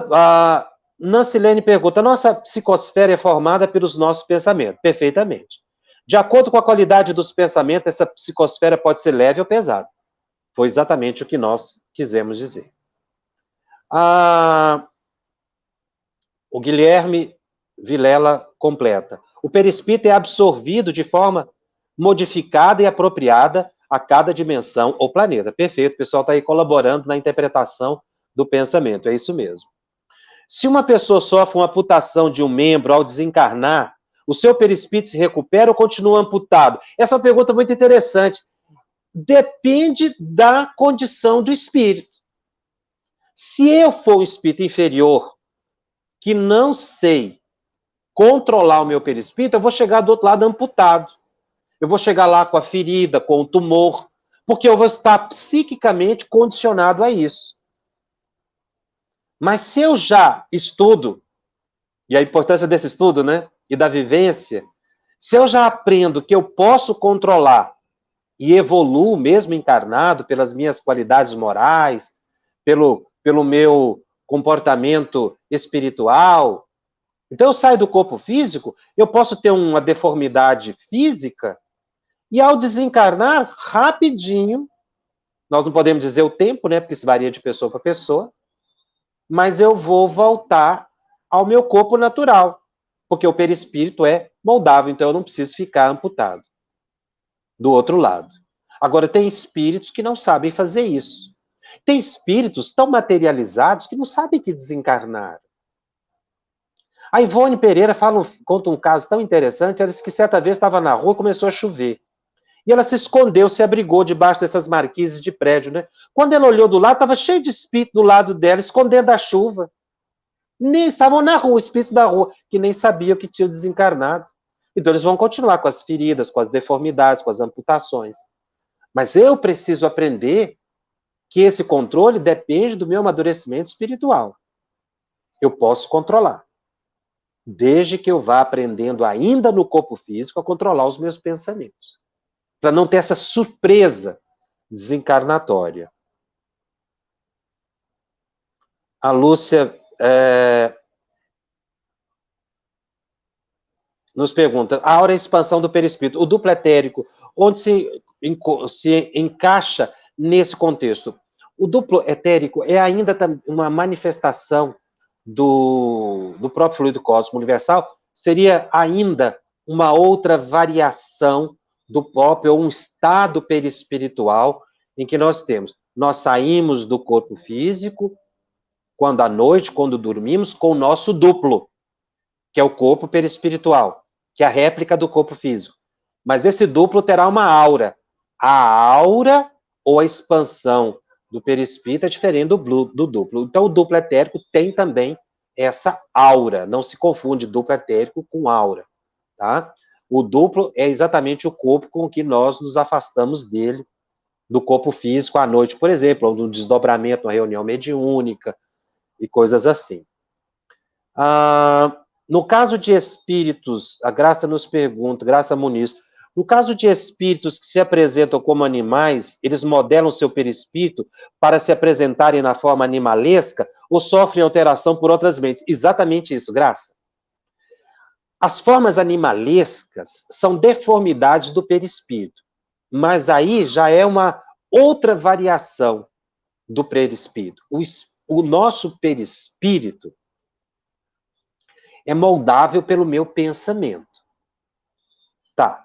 Nancilene pergunta, nossa psicosfera é formada pelos nossos pensamentos. Perfeitamente. De acordo com a qualidade dos pensamentos, essa psicosfera pode ser leve ou pesada. Foi exatamente o que nós quisemos dizer. O Guilherme Vilela completa. O perispírito é absorvido de forma modificada e apropriada a cada dimensão ou planeta. Perfeito, o pessoal está aí colaborando na interpretação do pensamento, é isso mesmo. Se uma pessoa sofre uma amputação de um membro ao desencarnar, o seu perispírito se recupera ou continua amputado? Essa é uma pergunta muito interessante. Depende da condição do espírito. Se eu for um espírito inferior, que não sei controlar o meu perispírito, eu vou chegar do outro lado amputado. Eu vou chegar lá com a ferida, com o tumor, porque eu vou estar psiquicamente condicionado a isso. Mas se eu já estudo, e a importância desse estudo, né, e da vivência, se eu já aprendo que eu posso controlar e evoluo mesmo encarnado pelas minhas qualidades morais, pelo meu comportamento espiritual, então eu saio do corpo físico, eu posso ter uma deformidade física e ao desencarnar, rapidinho, nós não podemos dizer o tempo, né, porque isso varia de pessoa para pessoa, mas eu vou voltar ao meu corpo natural, porque o perispírito é moldável, então eu não preciso ficar amputado. Do outro lado. Agora, tem espíritos que não sabem fazer isso. Tem espíritos tão materializados que não sabem que desencarnaram. A Ivone Pereira conta um caso tão interessante, ela disse que certa vez estava na rua, começou a chover. E ela se escondeu, se abrigou debaixo dessas marquises de prédio, né? Quando ela olhou do lado, estava cheio de espírito do lado dela, escondendo a chuva. Nem estavam na rua, espíritos da rua, que nem sabiam que tinham desencarnado. Então eles vão continuar com as feridas, com as deformidades, com as amputações. Mas eu preciso aprender que esse controle depende do meu amadurecimento espiritual. Eu posso controlar, desde que eu vá aprendendo ainda no corpo físico a controlar os meus pensamentos, para não ter essa surpresa desencarnatória. A Lúcia nos pergunta, a aura é a expansão do perispírito, o duplo etérico, onde se encaixa nesse contexto? O duplo etérico é ainda uma manifestação do próprio fluido cósmico universal, seria ainda uma outra variação do próprio, ou um estado perispiritual em que nós temos. Nós saímos do corpo físico, quando à noite, quando dormimos, com o nosso duplo, que é o corpo perispiritual, que é a réplica do corpo físico. Mas esse duplo terá uma aura. A aura ou a expansão do perispírito é diferente do duplo. Então, o duplo etérico tem também essa aura. Não se confunde duplo etérico com aura. Tá? O duplo é exatamente o corpo com que nós nos afastamos dele, do corpo físico à noite, por exemplo, ou no desdobramento, uma reunião mediúnica e coisas assim. No caso de espíritos, a Graça nos pergunta, Graça Muniz, no caso de espíritos que se apresentam como animais, eles modelam seu perispírito para se apresentarem na forma animalesca ou sofrem alteração por outras mentes? Exatamente isso, Graça. As formas animalescas são deformidades do perispírito, mas aí já é uma outra variação do perispírito. O nosso perispírito é moldável pelo meu pensamento. Tá.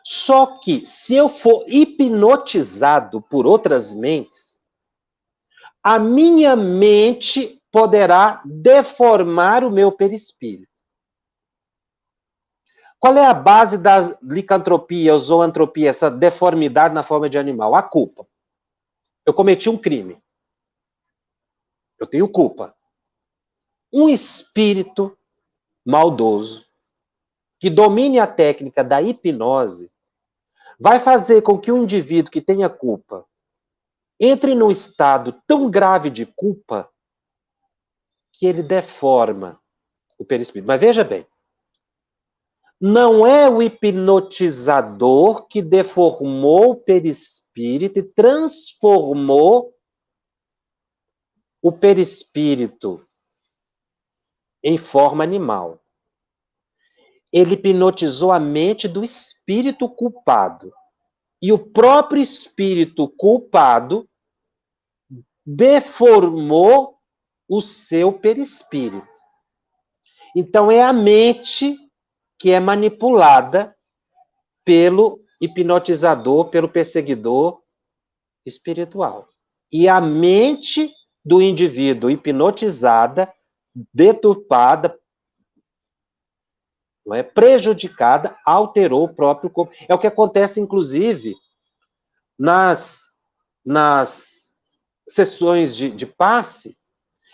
Só que, se eu for hipnotizado por outras mentes, a minha mente poderá deformar o meu perispírito. Qual é a base da licantropia, ou zoantropia, essa deformidade na forma de animal? A culpa. Eu cometi um crime. Eu tenho culpa. Um espírito maldoso que domine a técnica da hipnose vai fazer com que um indivíduo que tenha culpa entre num estado tão grave de culpa que ele deforma o perispírito. Mas veja bem, não é o hipnotizador que deformou o perispírito e transformou o perispírito em forma animal. Ele hipnotizou a mente do espírito culpado. E o próprio espírito culpado deformou o seu perispírito. Então, é a mente que é manipulada pelo hipnotizador, pelo perseguidor espiritual. E a mente do indivíduo hipnotizada, deturpada, não é, prejudicada, alterou o próprio corpo. É o que acontece, inclusive, nas sessões de passe,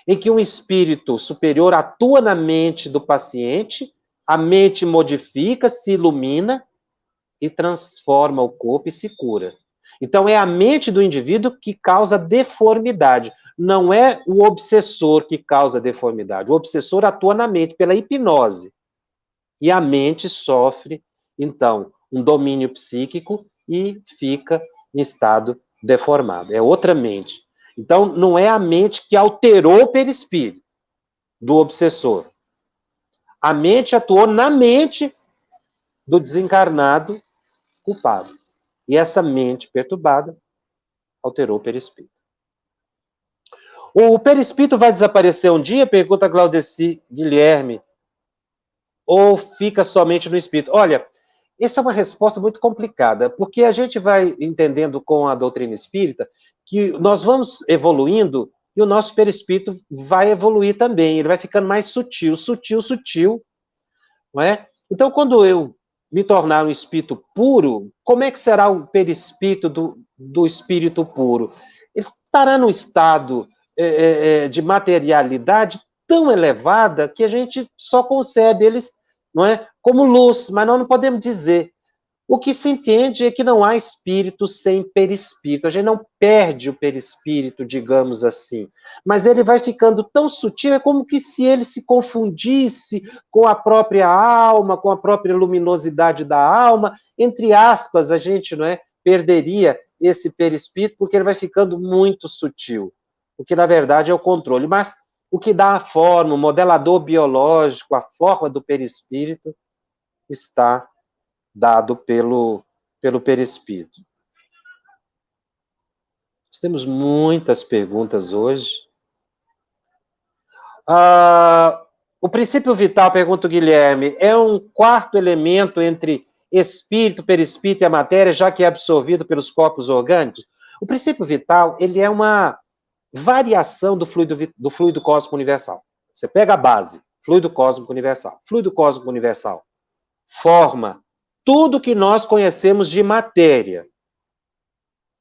em que um espírito superior atua na mente do paciente, a mente modifica, se ilumina e transforma o corpo e se cura. Então, é a mente do indivíduo que causa deformidade. Não é o obsessor que causa deformidade. O obsessor atua na mente pela hipnose. E a mente sofre, então, um domínio psíquico e fica em estado deformado. É outra mente. Então, não é a mente que alterou o perispírito do obsessor. A mente atuou na mente do desencarnado culpado. E essa mente perturbada alterou o perispírito. O perispírito vai desaparecer um dia? Pergunta Claudeci Guilherme. Ou fica somente no espírito? Olha, essa é uma resposta muito complicada, porque a gente vai entendendo com a doutrina espírita que nós vamos evoluindo e o nosso perispírito vai evoluir também, ele vai ficando mais sutil, não é? Então, quando eu me tornar um espírito puro, como é que será o perispírito do espírito puro? Ele estará num estado de materialidade tão elevada que a gente só concebe eles, não é, como luz, mas nós não podemos dizer. O que se entende é que não há espírito sem perispírito. A gente não perde o perispírito, digamos assim. Mas ele vai ficando tão sutil, é como que se ele se confundisse com a própria alma, com a própria luminosidade da alma. Entre aspas, a gente, não é, perderia esse perispírito porque ele vai ficando muito sutil. O que, na verdade, é o controle. Mas o que dá a forma, o modelador biológico, a forma do perispírito, está dado pelo perispírito. Nós temos muitas perguntas hoje. O princípio vital, pergunta o Guilherme, é um quarto elemento entre espírito, perispírito e a matéria, já que é absorvido pelos corpos orgânicos? O princípio vital, ele é uma variação do fluido cósmico universal. Você pega a base, fluido cósmico universal. Fluido cósmico universal forma tudo que nós conhecemos de matéria.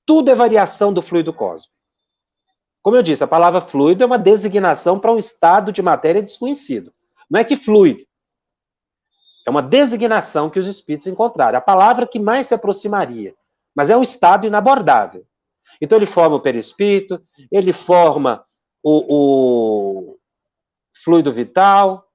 Tudo é variação do fluido cósmico. Como eu disse, a palavra fluido é uma designação para um estado de matéria desconhecido. Não é que fluido. É uma designação que os espíritos encontraram. A palavra que mais se aproximaria. Mas é um estado inabordável. Então, ele forma o perispírito, ele forma o fluido vital,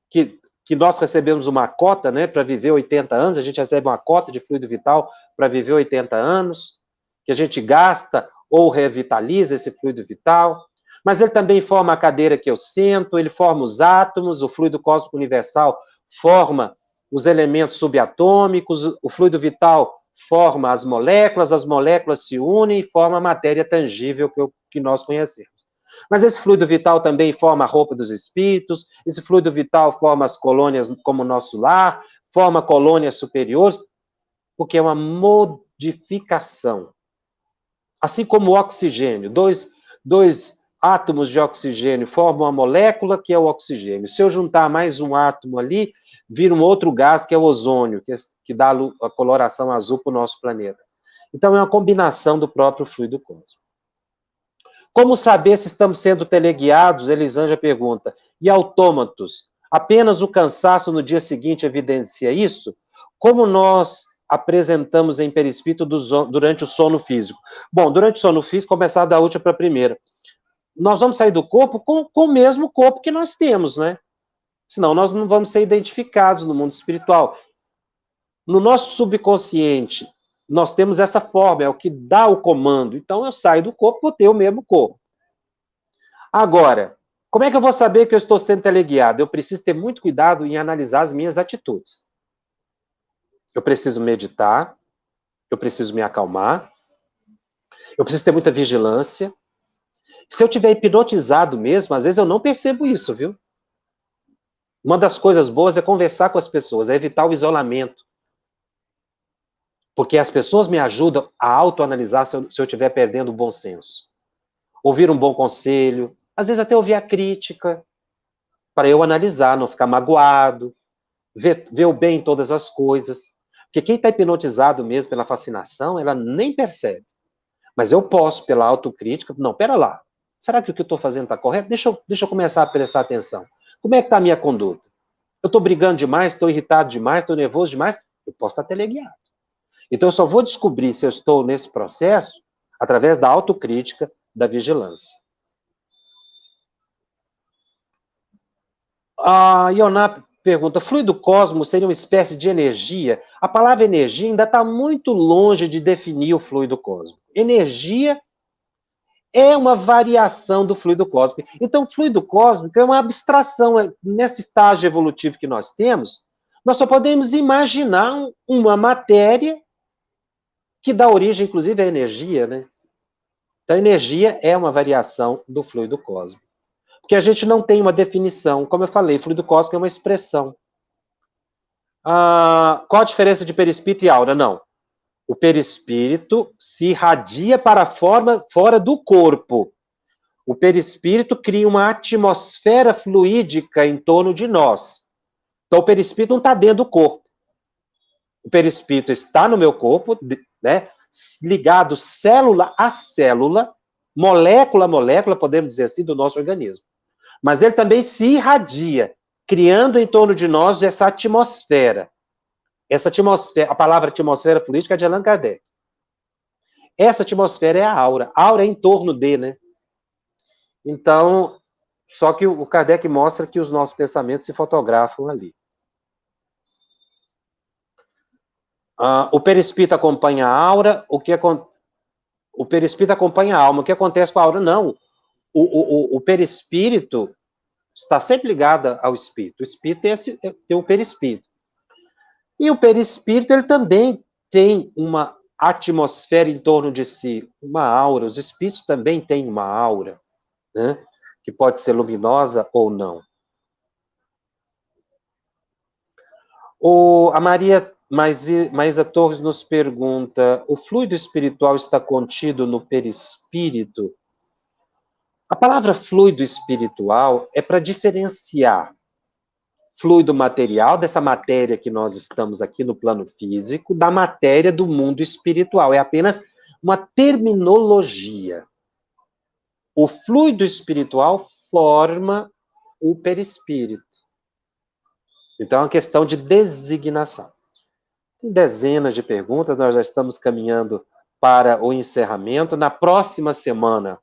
que nós recebemos uma cota, né, para viver 80 anos, a gente recebe uma cota de fluido vital para viver 80 anos, que a gente gasta ou revitaliza esse fluido vital, mas ele também forma a cadeira que eu sento, ele forma os átomos, o fluido cósmico universal forma os elementos subatômicos, o fluido vital forma as moléculas se unem e forma a matéria tangível que nós conhecemos. Mas esse fluido vital também forma a roupa dos espíritos, esse fluido vital forma as colônias como o nosso lar, forma colônias superiores, porque é uma modificação. Assim como o oxigênio, dois átomos de oxigênio formam uma molécula que é o oxigênio. Se eu juntar mais um átomo ali, vira um outro gás que é o ozônio, que dá a coloração azul para o nosso planeta. Então, é uma combinação do próprio fluido cósmico. Como saber se estamos sendo teleguiados? Elisângela pergunta. E autômatos? Apenas o cansaço no dia seguinte evidencia isso? Como nós apresentamos em perispírito durante o sono físico? Bom, durante o sono físico, começar da última para a primeira. Nós vamos sair do corpo com o mesmo corpo que nós temos, né? Senão nós não vamos ser identificados no mundo espiritual. No nosso subconsciente, nós temos essa forma, é o que dá o comando. Então, eu saio do corpo, vou ter o mesmo corpo. Agora, Como é que eu vou saber que eu estou sendo teleguiado? Eu preciso ter muito cuidado em analisar as minhas atitudes. Eu preciso meditar, eu preciso me acalmar, eu preciso ter muita vigilância. Se eu tiver hipnotizado mesmo, às vezes eu não percebo isso, viu? Uma das coisas boas é conversar com as pessoas, é evitar o isolamento. Porque as pessoas me ajudam a autoanalisar se eu estiver perdendo o bom senso. Ouvir um bom conselho, às vezes até ouvir a crítica, para eu analisar, não ficar magoado, ver o bem em todas as coisas. Porque quem está hipnotizado mesmo pela fascinação, ela nem percebe. Mas eu posso, pela autocrítica, não, pera lá, será que o que eu estou fazendo está correto? Deixa eu começar a prestar atenção. Como é que está a minha conduta? Eu estou brigando demais, estou irritado demais, estou nervoso demais? Eu posso estar teleguiado. Então, eu só vou descobrir se eu estou nesse processo através da autocrítica, da vigilância. A Ioná pergunta, fluido cósmico seria uma espécie de energia? A palavra energia ainda está muito longe de definir o fluido cósmico. Energia é uma variação do fluido cósmico. Então, o fluido cósmico é uma abstração. Nesse estágio evolutivo que nós temos, nós só podemos imaginar uma matéria que dá origem, inclusive, à energia, né? Então, energia é uma variação do fluido cósmico. Porque a gente não tem uma definição. Como eu falei, fluido cósmico é uma expressão. Qual a diferença de perispírito e aura? Não. O perispírito se irradia para a forma fora do corpo. O perispírito cria uma atmosfera fluídica em torno de nós. Então, o perispírito não está dentro do corpo. O perispírito está no meu corpo, né, ligado célula a célula, molécula a molécula, podemos dizer assim, do nosso organismo. Mas ele também se irradia, criando em torno de nós essa atmosfera. Essa atmosfera, a palavra atmosfera fluídica é de Allan Kardec. Essa atmosfera é a aura. A aura é em torno de, né? Então, só que o Kardec mostra que os nossos pensamentos se fotografam ali. O perispírito acompanha a aura, o perispírito acompanha a alma. O que acontece com a aura? Não. O perispírito está sempre ligado ao espírito. O espírito tem o perispírito. E o perispírito, ele também tem uma atmosfera em torno de si, uma aura. Os espíritos também têm uma aura, né? Que pode ser luminosa ou não. A Maria Maísa Torres nos pergunta, o fluido espiritual está contido no perispírito? A palavra fluido espiritual é para diferenciar fluido material, dessa matéria que nós estamos aqui no plano físico, da matéria do mundo espiritual. É apenas uma terminologia. O fluido espiritual forma o perispírito. Então, é uma questão de designação. Tem dezenas de perguntas, nós já estamos caminhando para o encerramento. Na próxima semana,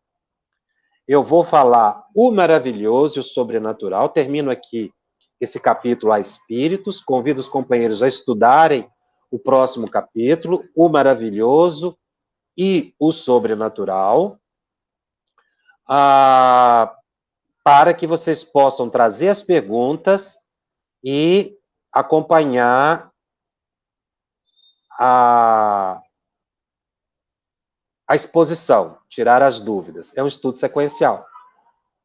eu vou falar o maravilhoso e o sobrenatural. Termino aqui esse capítulo a espíritos. Convido os companheiros a estudarem o próximo capítulo, o maravilhoso e o sobrenatural, para que vocês possam trazer as perguntas e acompanhar a exposição, tirar as dúvidas. É um estudo sequencial.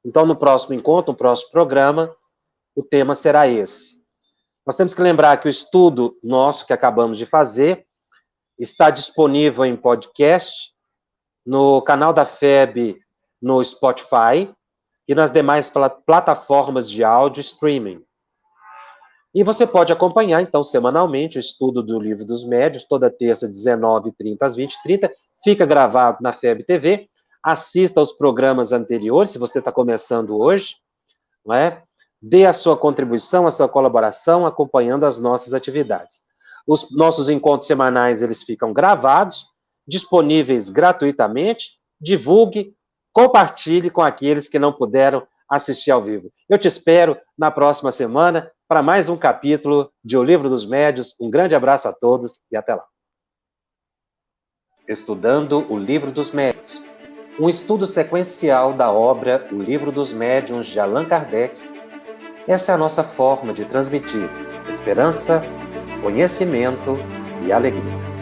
Então, no próximo encontro, no próximo programa, o tema será esse. Nós temos que lembrar que o estudo nosso que acabamos de fazer está disponível em podcast, no canal da FEB, no Spotify e nas demais plataformas de áudio streaming. E você pode acompanhar, então, semanalmente, o estudo do Livro dos Médiuns, toda terça, 19h30 às 20h30, fica gravado na FEB TV, assista aos programas anteriores, se você está começando hoje, não é? Dê a sua contribuição, a sua colaboração, acompanhando as nossas atividades. Os nossos encontros semanais, eles ficam gravados, disponíveis gratuitamente, divulgue, compartilhe com aqueles que não puderam assistir ao vivo. Eu te espero na próxima semana para mais um capítulo de O Livro dos Médiuns. Um grande abraço a todos e até lá. Estudando o Livro dos Médiuns. um estudo sequencial da obra O Livro dos Médiuns de Allan Kardec. Essa é a nossa forma de transmitir esperança, conhecimento e alegria.